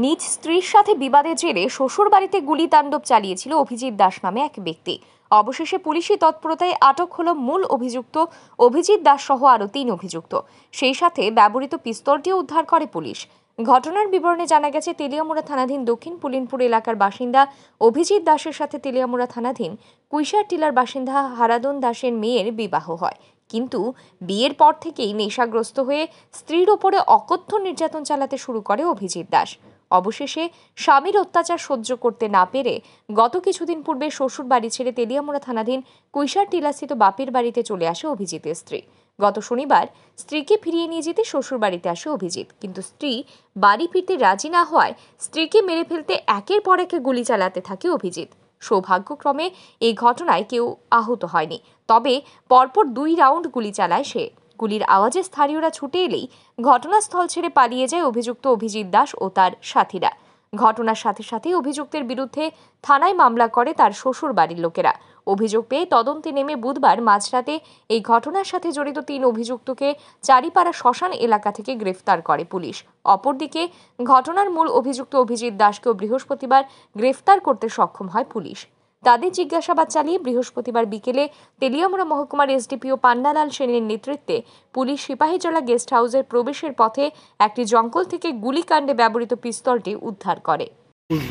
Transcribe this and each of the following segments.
নিজ স্ত্রীর সাথে বিবাদের জেরে শ্বশুর বাড়িতে গুলি তাণ্ডব চালিয়েছিল অভিজিৎ দাস নামে এক ব্যক্তি। অবশেষে পুলিশি তৎপরতায় আটক হলো মূল অভিযুক্ত অভিজিৎ দাস সহ আরো 3 অভিযুক্ত। সেই সাথে ব্যবহৃত পিস্তলটিও উদ্ধার করে পুলিশ। ঘটনার বিবরণে জানা গেছে, তেলিয়ামুড়া থানাধীন দক্ষিণ পুলিনপুর এলাকার বাসিন্দা অভিজিৎ দাসের সাথে তেলিয়ামুড়া থানাধীন কুইশার টিলার বাসিন্দা হারাদন দাসের মেয়ের বিবাহ হয়। কিন্তু বিয়ের পর থেকেই নেশাগ্রস্ত হয়ে স্ত্রীর ওপরে অকথ্য নির্যাতন চালাতে শুরু করে অভিজিৎ দাস। অবশেষে স্বামীর অত্যাচার সহ্য করতে না পেরে গত কিছুদিন পূর্বে শ্বশুর বাড়ি ছেড়ে তেলিয়ামুড়া থানাধীন কুইশার টিলাস্থিত বাপের বাড়িতে চলে আসে অভিজিতের স্ত্রী। গত শনিবার স্ত্রীকে ফিরিয়ে নিয়ে যেতে শ্বশুর বাড়িতে আসে অভিজিৎ, কিন্তু স্ত্রী বাড়ি ফিরতে রাজি না হওয়ায় স্ত্রীকে মেরে ফেলতে একের পর এক গুলি চালাতে থাকে অভিজিৎ। সৌভাগ্যক্রমে এই ঘটনায় কেউ আহত হয়নি, তবে পরপর 2 রাউন্ড গুলি চালায় সে। গুলির আওয়াজে স্থানীয়রা ছুটে এলেই ঘটনাস্থল ছেড়ে পালিয়ে যায় অভিযুক্ত অভিজিৎ দাস ও তার সাথীরা। ঘটনার সাথে সাথে অভিযুক্তের বিরুদ্ধে থানায় মামলা করে তার শ্বশুর বাড়ির লোকেরা। অভিযোগ পেয়ে তদন্তে নেমে বুধবার মাঝরাতে এই ঘটনার সাথে জড়িত 3 অভিযুক্তকে চারিপাড়া শ্মশান এলাকা থেকে গ্রেফতার করে পুলিশ। অপরদিকে ঘটনার মূল অভিযুক্ত অভিজিৎ দাসকেও বৃহস্পতিবার গ্রেফতার করতে সক্ষম হয় পুলিশ। তাদের জিজ্ঞাসাবাদ চালিয়ে বৃহস্পতিবার বিকেলে তেলিয়ামুড়া মহকুমার এসডিপিও পান্নালাল সেনের নেতৃত্বে পুলিশ সিপাহীজলা গেস্ট হাউসের প্রবেশের পথে একটি জঙ্গল থেকে গুলিকাণ্ডে ব্যবহৃত পিস্তলটি উদ্ধার করে।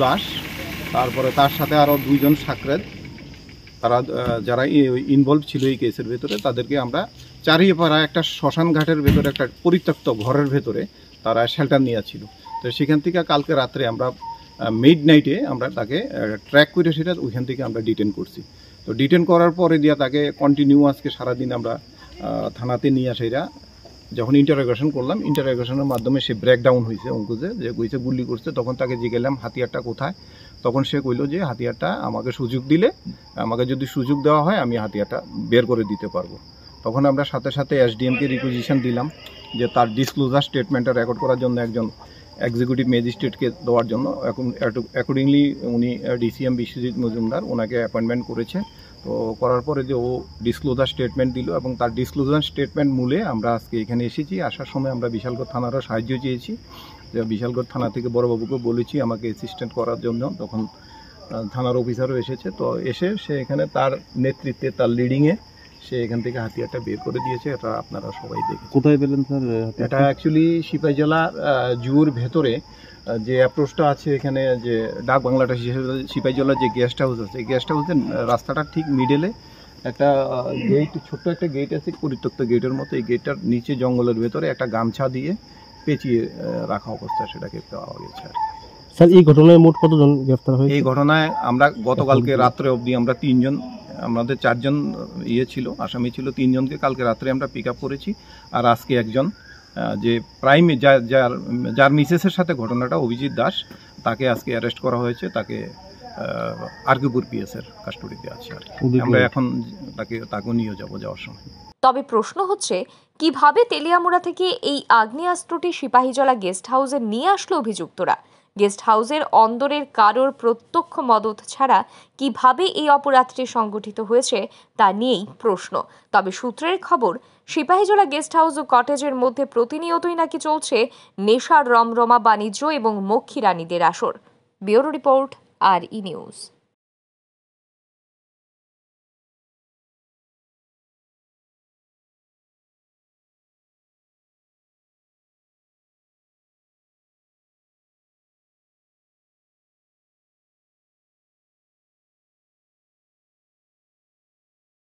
দাস, তারপরে তার সাথে আরো 2 জন সাকরেদ, তারা যারা ইনভলভ ছিল এই কেসের ভেতরে, তাদেরকে আমরা চারিপাড়া একটা শ্মশান ঘাটের ভেতরে একটা পরিত্যক্ত ঘরের ভেতরে তারা শেল্টার নিয়েছিল। তো সেখান থেকে কালকে রাত্রে আমরা মিডনাইটে আমরা তাকে ট্র্যাক করে সেটা ওইখান থেকে আমরা ডিটেন করছি। তো ডিটেন করার পরে দিয়ে তাকে কন্টিনিউ আজকে সারাদিন আমরা থানাতে নিয়ে আসা যখন ইন্টারোগেশন করলাম, ইন্টারোগেশনের মাধ্যমে সে ব্রেকডাউন হয়েছে অঙ্কুজে যে কইছে গুলি করছে। তখন তাকে জিজ্ঞাসলাম হাতিয়ারটা কোথায়, তখন সে কইল যে হাতিয়ারটা আমাকে সুযোগ দিলে, আমাকে যদি সুযোগ দেওয়া হয় আমি হাতিয়ারটা বের করে দিতে পারবো। তখন আমরা সাথে সাথে এসডিএমকে রিকুইজিশন দিলাম যে তার ডিসক্লোজার স্টেটমেন্টটা রেকর্ড করার জন্য একজন এক্সিকিউটিভ ম্যাজিস্ট্রেটকে দেওয়ার জন্য। এখন অ্যাকর্ডিংলি উনি ডিসিএম বিশ্বজিৎ মজুমদার ওনাকে অ্যাপয়েন্টমেন্ট করেছে। তো করার পরে যে ও ডিসক্লোজার স্টেটমেন্ট দিল এবং তার ডিসক্লোজার স্টেটমেন্ট মূলে আমরা আজকে এখানে এসেছি। আসার সময় আমরা বিশালগড় থানারও সাহায্য চেয়েছি, যে বিশালগড় থানা থেকে বড়বাবুকে বলেছি আমাকে অ্যাসিস্ট্যান্ট করার জন্য। তখন থানার অফিসারও এসেছে। তো এসে সে এখানে তার নেতৃত্বে, তার লিডিংয়ে সে এখান থেকে হাতিয়ারটা বের করে দিয়েছে। এটা আপনারা সবাই দেখেন। কোথায় পেলেন স্যার? এটা অ্যাকচুয়ালি সিপাহীজলা জুর ভেতরে যে অ্যাপ্রোচটা আছে, এখানে যে ডাক বাংলাটা সিপাহীজলা যে গেস্ট হাউস আছে, এই গেস্ট হাউসের রাস্তাটা ঠিক মিডলে একটা গেট, ছোট্ট একটা গেট আছে, পরিত্যক্ত গেটের মতো। এই গেটটার নিচে জঙ্গলের ভেতরে একটা গামছা দিয়ে পেঁচিয়ে রাখা অবস্থায় সেটাকে পাওয়া গেছে। স্যার, এই ঘটনায় মোট কতজন গ্রেফতার হয়েছে? এই ঘটনায় আমরা গতকালকে রাত্রে অবধি আমরা 3 জন, আমাদের 4 জন ছিল, আসামি ছিল। 3 জনকে কালকে রাত্রে আমরা পিক আপ করেছি। আর আজকে একজন যে প্রাইম যার মিসেসের সাথে ঘটনাটা, অভিজিৎ দাস, তাকে আজকে অ্যারেস্ট করা হয়েছে। তাকে আরকিপুর পিএসের কাস্টডিতে আছে। আর আমরা এখন তাকে নিয়ে যাওয়ার সময়। তবে প্রশ্ন হচ্ছে, কিভাবে তেলিয়ামুড়া থেকে এই আগ্নেয়াস্ত্রটি সিপাহীজলা গেস্ট হাউসে নিয়ে আসলো অভিযুক্তরা? গেস্ট হাউসের অন্দরের কারোর প্রত্যক্ষ মদত ছাড়া কিভাবে এই অপরাধটি সংগঠিত হয়েছে তা নিয়েই প্রশ্ন। তবে সূত্রের খবর, সিপাহীজলা গেস্ট হাউস ও কটেজের মধ্যে প্রতিনিয়তই নাকি চলছে নেশার রমরমা বাণিজ্য এবং মক্ষী রানীদের আসর। Bureau report, RE news.